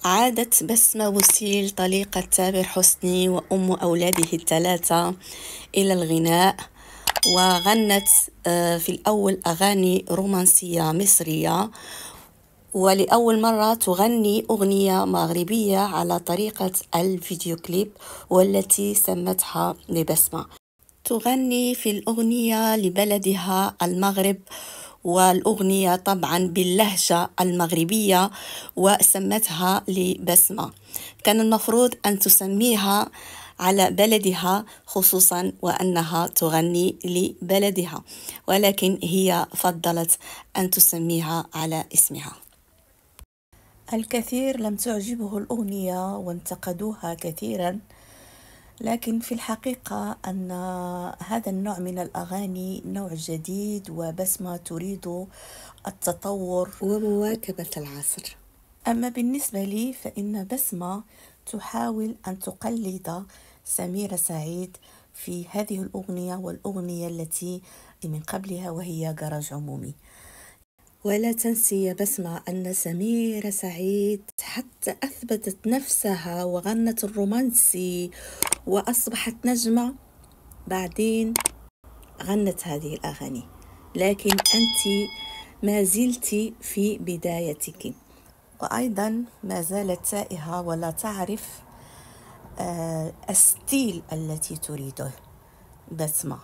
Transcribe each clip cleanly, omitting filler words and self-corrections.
عادت بسمة بوسيل طليقة تامر حسني وأم أولاده الثلاثة إلى الغناء، وغنت في الأول أغاني رومانسية مصرية، ولأول مرة تغني أغنية مغربية على طريقة الفيديو كليب، والتي سمتها لبسمة. تغني في الأغنية لبلدها المغرب، والأغنية طبعا باللهجة المغربية، وسمتها لبسمة. كان المفروض أن تسميها على بلدها، خصوصا وأنها تغني لبلدها، ولكن هي فضلت أن تسميها على اسمها. الكثير لم تعجبه الأغنية وانتقدوها كثيرا، لكن في الحقيقة أن هذا النوع من الأغاني نوع جديد، وبسمة تريد التطور ومواكبة العصر. أما بالنسبة لي فإن بسمة تحاول أن تقلد سميرة سعيد في هذه الأغنية والأغنية التي من قبلها، وهي جراج عمومي. ولا تنسي يا بسمة أن سميرة سعيد حتى أثبتت نفسها وغنت الرومانسي وأصبحت نجمة، بعدين غنت هذه الأغاني، لكن أنت ما زلت في بدايتك، وأيضا ما زالت تائهة ولا تعرف الستيل التي تريده. بسمة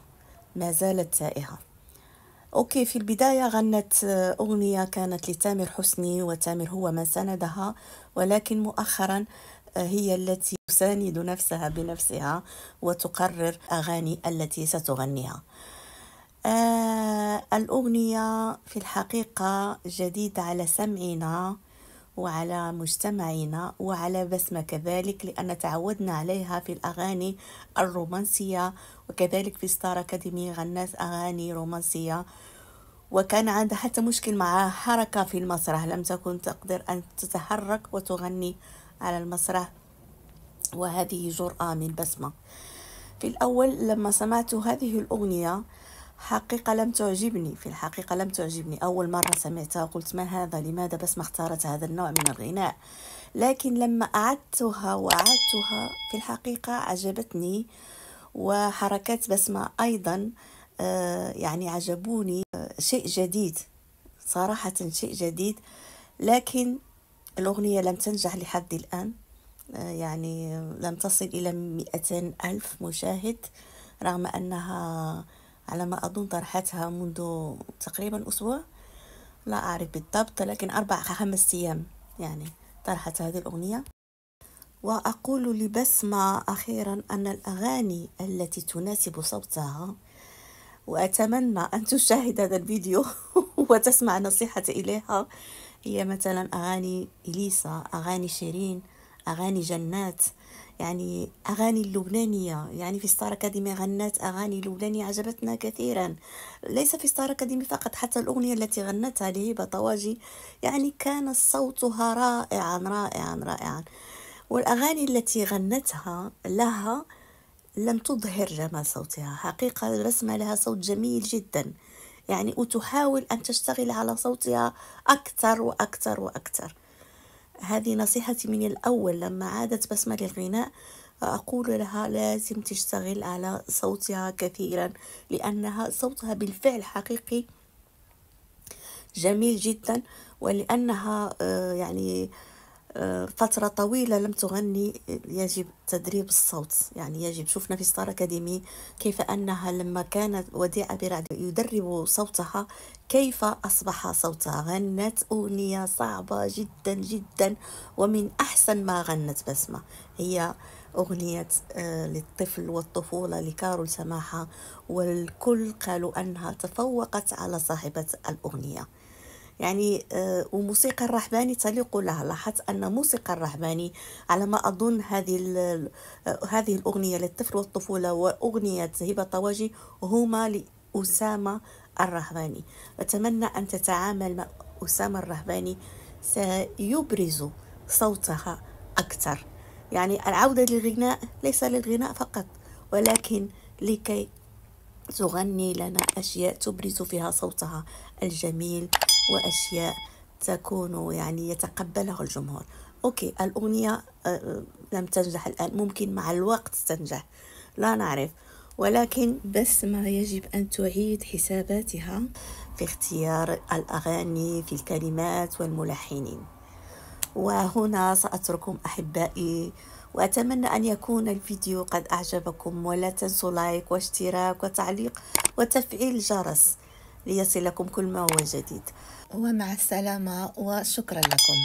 ما زالت تائهة. أوكي، في البداية غنت أغنية كانت لتامر حسني، وتامر هو من ساندها، ولكن مؤخرا هي التي تساند نفسها بنفسها وتقرر أغاني التي ستغنيها. الأغنية في الحقيقة جديدة على سمعنا وعلى مجتمعنا وعلى بسمة كذلك، لأن تعودنا عليها في الأغاني الرومانسية، وكذلك في ستار أكاديمي غنت أغاني رومانسية، وكان عندها حتى مشكل مع حركة في المسرح، لم تكن تقدر أن تتحرك وتغني على المسرح، وهذه جرأة من بسمة. في الأول لما سمعت هذه الأغنية حقيقة لم تعجبني، في الحقيقة لم تعجبني. أول مرة سمعتها قلت ما هذا، لماذا بسمة اختارت هذا النوع من الغناء؟ لكن لما أعدتها وأعدتها في الحقيقة عجبتني، وحركات بسمة أيضا يعني عجبوني. شيء جديد صراحة، شيء جديد، لكن الأغنية لم تنجح لحد الآن. يعني لم تصل إلى 200,000 مشاهد، رغم أنها على ما أظن طرحتها منذ تقريبا أسبوع، لا أعرف بالضبط، لكن 4-5 أيام يعني طرحت هذه الأغنية. وأقول لبسمة أخيرا أن الأغاني التي تناسب صوتها، وأتمنى أن تشاهد هذا الفيديو وتسمع نصيحتي إليها، هي مثلا أغاني إليسا، أغاني شيرين، أغاني جنات، يعني أغاني اللبنانية. يعني في ستار أكاديمي غنت أغاني لبنانية عجبتنا كثيرا، ليس في ستار أكاديمي فقط، حتى الأغنية التي غنتها لهبة طواجي يعني كان صوتها رائعا رائعا رائعا. والأغاني التي غنتها لها لم تظهر جمال صوتها. حقيقة بسمة لها صوت جميل جدا، يعني وتحاول أن تشتغل على صوتها أكثر وأكثر وأكثر. هذه نصيحتي من الأول. لما عادت بسمة للغناء أقول لها لازم تشتغل على صوتها كثيرا، لأنها صوتها بالفعل حقيقي جميل جدا، ولأنها يعني فترة طويلة لم تغني. يجب تدريب الصوت، يعني يجب. شفنا في ستار أكاديمي كيف أنها لما كانت وديعة برعد يدرب صوتها كيف أصبح صوتها. غنت أغنية صعبة جدا جدا، ومن أحسن ما غنت بسمة هي أغنية للطفل والطفولة لكارول سماحة، والكل قالوا أنها تفوقت على صاحبة الأغنية. يعني وموسيقى الرحباني تليق لها. لاحظت أن موسيقى الرحباني على ما أظن هذه الأغنية للطفل والطفولة وأغنية هبة طواجي هما لأسامة الرحباني. أتمنى أن تتعامل مع أسامة الرحباني، سيبرز صوتها أكثر. يعني العودة للغناء ليس للغناء فقط، ولكن لكي تغني لنا أشياء تبرز فيها صوتها الجميل، وأشياء تكون يعني يتقبلها الجمهور. أوكي، الأغنية لم تنجح الآن، ممكن مع الوقت تنجح، لا نعرف. ولكن بسمة يجب أن تعيد حساباتها في اختيار الأغاني، في الكلمات والملحنين. وهنا سأترككم أحبائي، وأتمنى أن يكون الفيديو قد أعجبكم، ولا تنسوا لايك واشتراك وتعليق وتفعيل الجرس ليصلكم كل ما هو جديد. ومع السلامة وشكرا لكم.